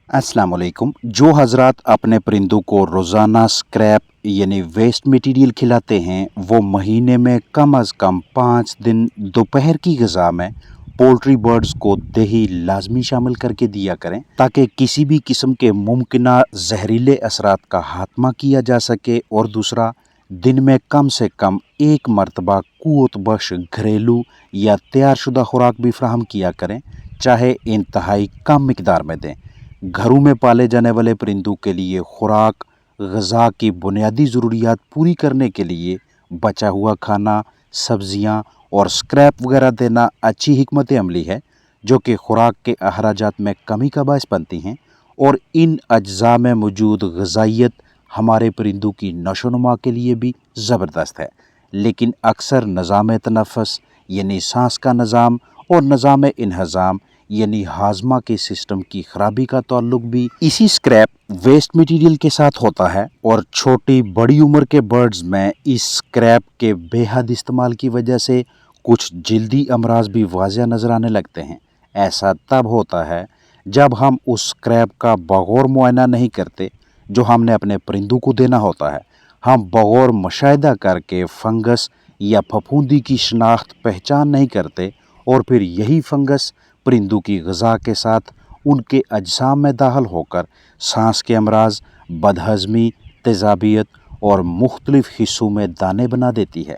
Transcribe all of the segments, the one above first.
अस्सलाम वालेकुम। जो हजरात अपने परिंदों को रोज़ाना स्क्रैप यानी वेस्ट मटेरियल खिलाते हैं, वो महीने में कम अज़ कम 5 दिन दोपहर की ग़िज़ा में पोल्ट्री बर्ड्स को दही लाजमी शामिल करके दिया करें, ताकि किसी भी किस्म के मुमकिन जहरीले असरात का खात्मा किया जा सके। और दूसरा, दिन में कम से कम एक मरतबा क़ुव्वत बख्श घरेलू या तैयार शुदा खुराक भी फराहम किया करें, चाहे इंतहाई कम मिकदार में दें। घरों में पाले जाने वाले परिंदों के लिए खुराक ग़िज़ा की बुनियादी ज़रूरियात पूरी करने के लिए बचा हुआ खाना, सब्ज़ियाँ और स्क्रैप वगैरह देना अच्छी हिकमत अमली है, जो कि खुराक के अखराजात में कमी का बायस बनती हैं। और इन अज्जा में मौजूद ग़िज़ाइयत हमारे परिंदों की नशोनुमा के लिए भी ज़बरदस्त है। लेकिन अक्सर निज़ाम तनफ़ुस यानी सांस का निज़ाम और निज़ाम इंहज़ाम यानी हाजमा के सिस्टम की खराबी का ताल्लुक भी इसी स्क्रैप वेस्ट मटेरियल के साथ होता है। और छोटी बड़ी उम्र के बर्ड्स में इस स्क्रैप के बेहद इस्तेमाल की वजह से कुछ जल्दी अमराज भी वाज़िया नज़र आने लगते हैं। ऐसा तब होता है जब हम उस स्क्रैप का बगौर मुआयना नहीं करते जो हमने अपने परिंदों को देना होता है। हम बगौर मुशाहिदा करके फंगस या फफूंदी की शनाख्त पहचान नहीं करते, और फिर यही फंगस परिंदों की ग़िज़ा के साथ उनके अजसाम में दाखिल होकर सांस के अमराज, बदहज़मी, तेज़ाबियत और मुख्तलिफ़ हिस्सों में दाने बना देती है।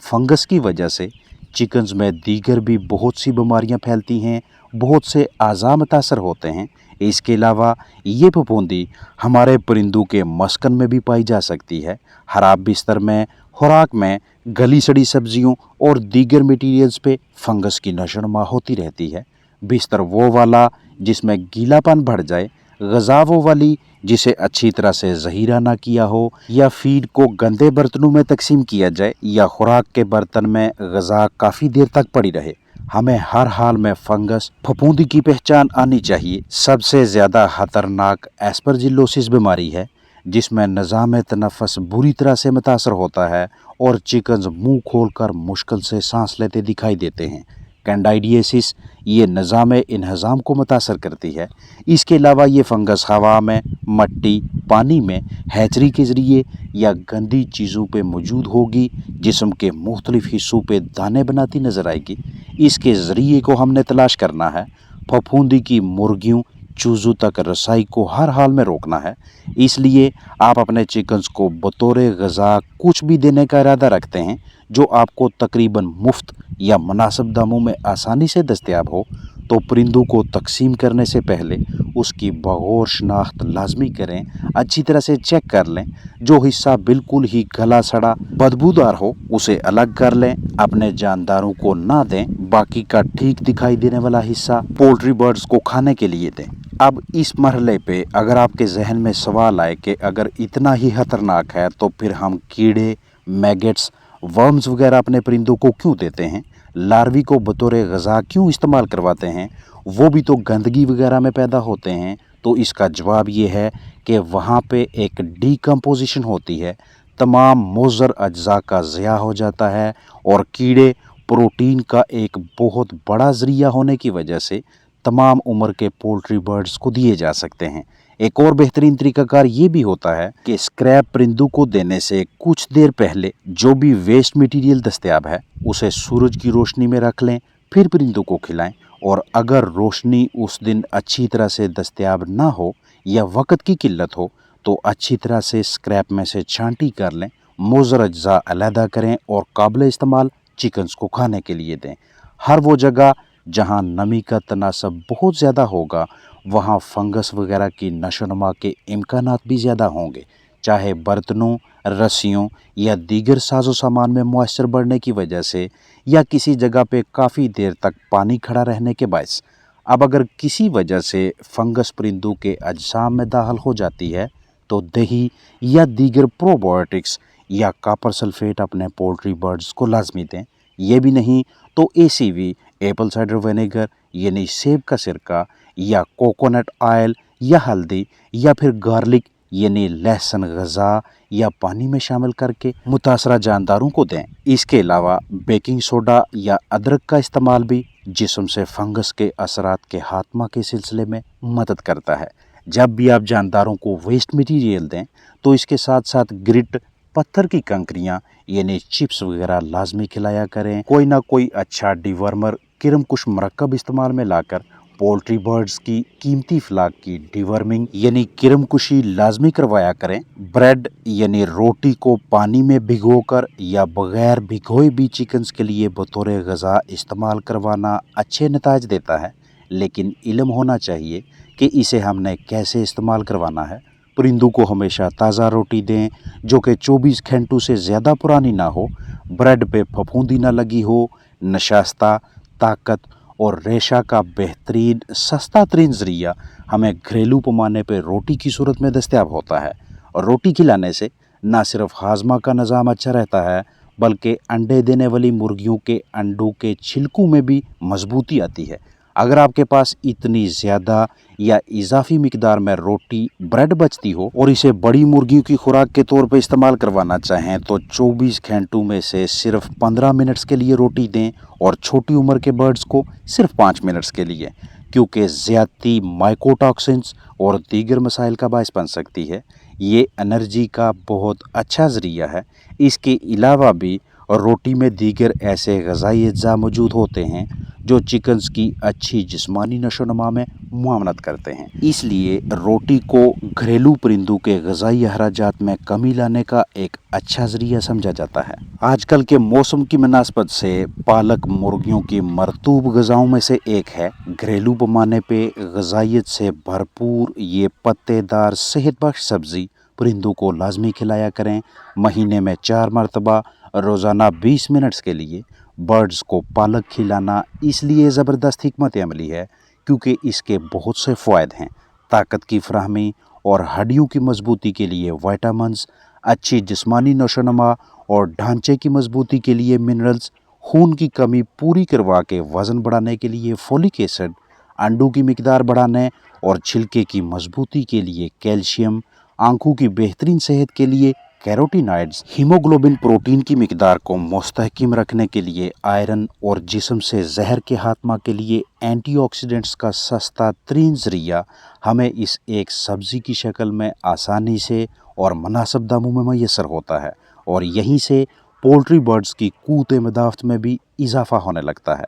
फंगस की वजह से चिकन्स में दीगर भी बहुत सी बीमारियां फैलती हैं, बहुत से आज़ा मुतासर होते हैं। इसके अलावा ये फफूंदी हमारे परिंदों के मस्कन में भी पाई जा सकती है। खराब बिस्तर में, खुराक में, गली सड़ी सब्जियों और दीगर मटीरियल्स पे फंगस की नशोनुमा होती रहती है। बिस्तर वो वाला जिसमें गीलापन बढ़ जाए, ग़िज़ा वो वाली जिसे अच्छी तरह से ज़हीरा ना किया हो, या फीड को गंदे बर्तनों में तकसीम किया जाए, या खुराक के बर्तन में ग़िज़ा काफ़ी देर तक पड़ी रहे। हमें हर हाल में फंगस फफूंदी की पहचान आनी चाहिए। सबसे ज़्यादा ख़तरनाक एस्परजिलोसिस बीमारी है, जिसमें निज़ाम तनफ़ुस बुरी तरह से मुतासर होता है और चिकन्स मुंह खोलकर मुश्किल से सांस लेते दिखाई देते हैं। कैंडाइडियासिस ये निज़ाम इंहज़ाम को मुतासर करती है। इसके अलावा ये फंगस हवा में, मट्टी, पानी में, हैचरी के ज़रिए या गंदी चीज़ों पे मौजूद होगी। जिस्म के मुख्तलिफ़ हिस्सों पे दाने बनाती नज़र आएगी। इसके ज़रिए को हमने तलाश करना है। फफूंदी की मुर्गियों, चूज़ों तक रसाई को हर हाल में रोकना है। इसलिए आप अपने चिकन्स को बतौर ग़िज़ा कुछ भी देने का इरादा रखते हैं जो आपको तकरीबन मुफ्त या मुनासिब दामों में आसानी से दस्तयाब हो, तो परिंदों को तकसीम करने से पहले उसकी बगौर शनाख्त लाजमी करें। अच्छी तरह से चेक कर लें। जो हिस्सा बिल्कुल ही गला सड़ा बदबूदार हो उसे अलग कर लें, अपने जानदारों को ना दें। बाकी का ठीक दिखाई देने वाला हिस्सा पोल्ट्री बर्ड्स को खाने के लिए दें। अब इस मरहले पे अगर आपके जहन में सवाल आए कि अगर इतना ही खतरनाक है तो फिर हम कीड़े, मैगेट्स, वर्म्स वगैरह अपने परिंदों को क्यों देते हैं, लार्वी को बतौर ग़िज़ा क्यों इस्तेमाल करवाते हैं, वो भी तो गंदगी वगैरह में पैदा होते हैं। तो इसका जवाब ये है कि वहाँ पे एक डीकम्पोजिशन होती है, तमाम मुज़र अज्जा का ज़िया हो जाता है, और कीड़े प्रोटीन का एक बहुत बड़ा ज़रिया होने की वजह से तमाम उम्र के पोल्ट्री बर्ड्स को दिए जा सकते हैं। एक और बेहतरीन तरीक़ाकार ये भी होता है कि स्क्रैप परिंदों को देने से कुछ देर पहले जो भी वेस्ट मटेरियल दस्तयाब है उसे सूरज की रोशनी में रख लें, फिर परिंदों को खिलाएं। और अगर रोशनी उस दिन अच्छी तरह से दस्तयाब ना हो या वक्त की किल्लत हो तो अच्छी तरह से स्क्रैप में से छांटी कर लें, मुज़र अज्जा अलहदा करें और काबिल इस्तेमाल चिकन्स को खाने के लिए दें। हर वो जगह जहाँ नमी का तनासब बहुत ज़्यादा होगा वहाँ फंगस वगैरह की नशोनुमा के इम्कानात भी ज़्यादा होंगे, चाहे बर्तनों, रस्सियों या दीगर साजो सामान में मॉइस्चर बढ़ने की वजह से, या किसी जगह पे काफ़ी देर तक पानी खड़ा रहने के बायस। अब अगर किसी वजह से फंगस परिंदों के अजसाम में दाखिल हो जाती है तो दही या दीगर प्रोबायोटिक्स या कॉपर सल्फेट अपने पोल्ट्री बर्ड्स को लाजमी दें। ये भी नहीं तो एसीवी, एप्पल साइडर विनेगर यानी सेब का सिरका, या कोकोनट ऑयल या हल्दी, या फिर गार्लिक यानी लहसुन ग़िज़ा या पानी में शामिल करके मुतासरा जानदारों को दें। इसके अलावा बेकिंग सोडा या अदरक का इस्तेमाल भी जिस्म से फंगस के असरात के खात्मा के सिलसिले में मदद करता है। जब भी आप जानदारों को वेस्ट मटेरियल दें तो इसके साथ साथ ग्रिट, पत्थर की कंकरियाँ यानी चिप्स वगैरह लाजमी खिलाया करें। कोई ना कोई अच्छा डिवर्मर किरमकुश मरकब इस्तेमाल में लाकर पोल्ट्री बर्ड्स की कीमती फ्लाक की डिवर्मिंग यानी किरमकुशी लाजमी करवाया करें। ब्रेड यानी रोटी को पानी में भिगोकर या बगैर भिगोए भी चिकन्स के लिए बतौर ग़िज़ा इस्तेमाल करवाना अच्छे नताज देता है, लेकिन इल्म होना चाहिए कि इसे हमने कैसे इस्तेमाल करवाना है। परिंदों को हमेशा ताज़ा रोटी दें जो कि 24 घंटों से ज़्यादा पुरानी ना हो, ब्रेड पे फफूंदी ना लगी हो। नशास्ता, ताकत और रेशा का बेहतरीन सस्ता तरीन ज़रिया हमें घरेलू पैमाने पर रोटी की सूरत में दस्तयाब होता है। और रोटी खिलाने से न सिर्फ हाजमा का निज़ाम अच्छा रहता है, बल्कि अंडे देने वाली मुर्गियों के अंडों के छिलकों में भी मजबूती आती है। अगर आपके पास इतनी ज़्यादा या इजाफी मिकदार में रोटी, ब्रेड बचती हो और इसे बड़ी मुर्गियों की खुराक के तौर पर इस्तेमाल करवाना चाहें तो 24 घंटों में से सिर्फ 15 मिनट्स के लिए रोटी दें और छोटी उम्र के बर्ड्स को सिर्फ 5 मिनट्स के लिए, क्योंकि ज़्यादती माइकोटॉक्सिन्स और दीगर मसाइल का बायस बन सकती है। ये एनर्जी का बहुत अच्छा ज़रिया है। इसके अलावा भी रोटी में दीगर ऐसे ग़िज़ाई अज्जा मौजूद होते हैं जो चिकन्स की अच्छी जिस्मानी नशोनुमा में मुआवनत करते हैं। इसलिए रोटी को घरेलू परिंदों के ग़िज़ाई अखराजात में कमी लाने का एक अच्छा ज़रिया समझा जाता है। आजकल के मौसम की मुनासबत से पालक मुर्गियों की मरतूब ग़िज़ाओं में से एक है। घरेलू पैमाने पे ग़िज़ाइयत से भरपूर ये पत्तेदार सेहत बख्श सब्ज़ी परिंदों को लाजमी खिलाया करें। महीने में 4 मरतबा रोज़ाना 20 मिनट्स के लिए बर्ड्स को पालक खिलाना इसलिए ज़बरदस्त हिकमत अमली है क्योंकि इसके बहुत से फ़वाइद हैं। ताकत की फराहमी और हड्डियों की मजबूती के लिए विटामिन्स, अच्छी जिस्मानी नशोनुमा और ढांचे की मजबूती के लिए मिनरल्स, खून की कमी पूरी करवा के वज़न बढ़ाने के लिए फोलिक एसिड, अंडों की मिकदार बढ़ाने और छिलके की मजबूती के लिए कैल्शियम, आंखों की बेहतरीन सेहत के लिए कैरोटीनॉइड्स, हीमोग्लोबिन प्रोटीन की मिकदार को मुस्तहकम रखने के लिए आयरन और जिस्म से जहर के खात्मा के लिए एंटीऑक्सीडेंट्स का सस्ता तरीन ज़रिया हमें इस एक सब्ज़ी की शक्ल में आसानी से और मुनासिब दामों में मैसर होता है। और यहीं से पोल्ट्री बर्ड्स की क़ुव्वत मदाफ़त में भी इजाफ़ा होने लगता है।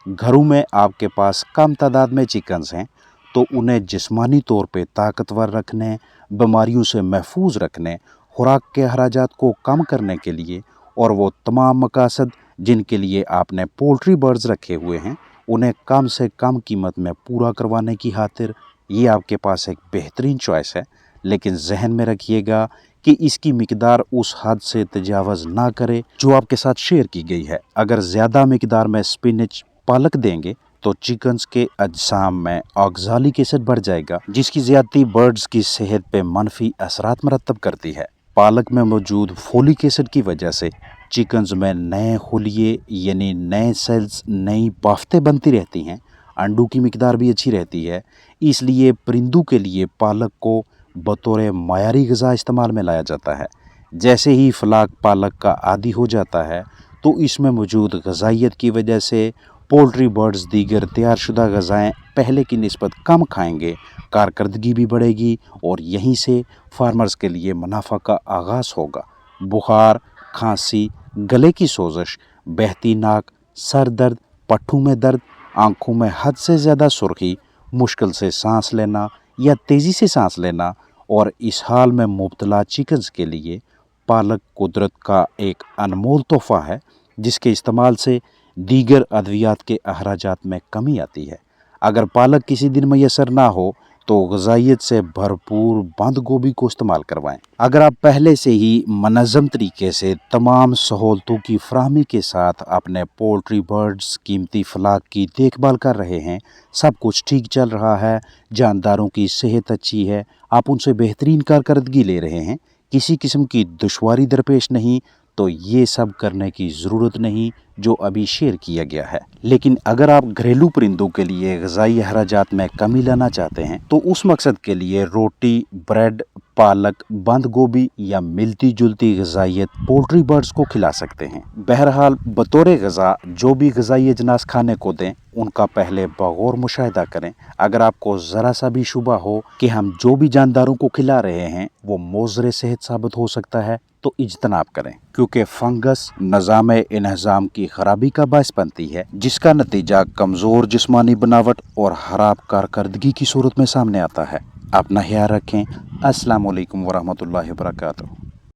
घरों में आपके पास कम तादाद में चिकन्स हैं तो उन्हें जिस्मानी तौर पे ताकतवर रखने, बीमारियों से महफूज रखने, खुराक के अखराजात को कम करने के लिए और वो तमाम मकासद जिनके लिए आपने पोल्ट्री बर्ड्स रखे हुए हैं उन्हें कम से कम कीमत में पूरा करवाने की खातिर ये आपके पास एक बेहतरीन चॉइस है। लेकिन जहन में रखिएगा कि इसकी मिकदार उस हद से तजावज़ ना करे जो आपके साथ शेयर की गई है। अगर ज़्यादा मिकदार में स्पिनच, पालक देंगे तो चिकन्स के अजसाम में ऑक्ज़ालिक एसिड बढ़ जाएगा जिसकी ज़्यादती बर्ड्स की सेहत पे मनफी असरात मरतब करती है। पालक में मौजूद फोलिक एसिड की वजह से चिकन्स में नए खुलिए यानी नए सेल्स, नई बाफ्तें बनती रहती हैं। अंडों की मिकदार भी अच्छी रहती है। इसलिए परिंदों के लिए पालक को बतौर मायारी ग़िज़ा इस्तेमाल में लाया जाता है। जैसे ही फ्लाक पालक का आदी हो जाता है तो इसमें मौजूद ग़िज़ाइयत की वजह से पोल्ट्री बर्ड्स दीगर तैयारशुदा ग़िज़ाएँ पहले की निस्बत कम खाएंगे, कारकर्दगी भी बढ़ेगी और यहीं से फार्मर्स के लिए मुनाफा का आगाज़ होगा। बुखार, खांसी, गले की सोजश, बहती नाक, सर दर्द, पट्ठों में दर्द, आँखों में हद से ज़्यादा सुर्खी, मुश्किल से सांस लेना या तेज़ी से सांस लेना और इस हाल में मुब्तला चिकन्स के लिए पालक कुदरत का एक अनमोल तोहफ़ा है जिसके इस्तेमाल से दीगर अद्वियात के अखराजात में कमी आती है। अगर पालक किसी दिन मैसर ना हो तो ग़िज़ाइयत से भरपूर बंद गोभी को इस्तेमाल करवाएं। अगर आप पहले से ही मनज़्ज़म तरीके से तमाम सहूलतों की फराहमी के साथ अपने पोल्ट्री बर्ड्स कीमती फ्लाक की देखभाल कर रहे हैं, सब कुछ ठीक चल रहा है, जानदारों की सेहत अच्छी है, आप उनसे बेहतरीन कारकर्दगी ले रहे हैं, किसी किस्म की दुश्वारी दरपेश नहीं, तो ये सब करने की ज़रूरत नहीं जो अभी शेयर किया गया है। लेकिन अगर आप घरेलू परिंदों के लिए ग़िज़ाई अखराजात में कमी लाना चाहते हैं तो उस मकसद के लिए रोटी, ब्रेड, पालक, बंद गोभी या मिलती जुलती ग़िज़ाइयत पोल्ट्री बर्ड्स को खिला सकते हैं। बहरहाल बतौर ग़िज़ा जो भी ग़िज़ाई अजनास खाने को दें उनका पहले बगौर मुशाहिदा करें। अगर आपको ज़रा सा भी शुबा हो कि हम जो भी जानदारों को खिला रहे हैं वो मोज़र सेहत साबित हो सकता है तो इज्तनाब करें, क्योंकि फंगस निज़ाम इंहज़ाम की खराबी का बायस बनती है, जिसका नतीजा कमज़ोर जिस्मानी बनावट और खराब कारकर्दगी की सूरत में सामने आता है। अपना ख्याल रखें। अस्सलाम वालेकुम वरहमतुल्लाहि वबरकातुहू।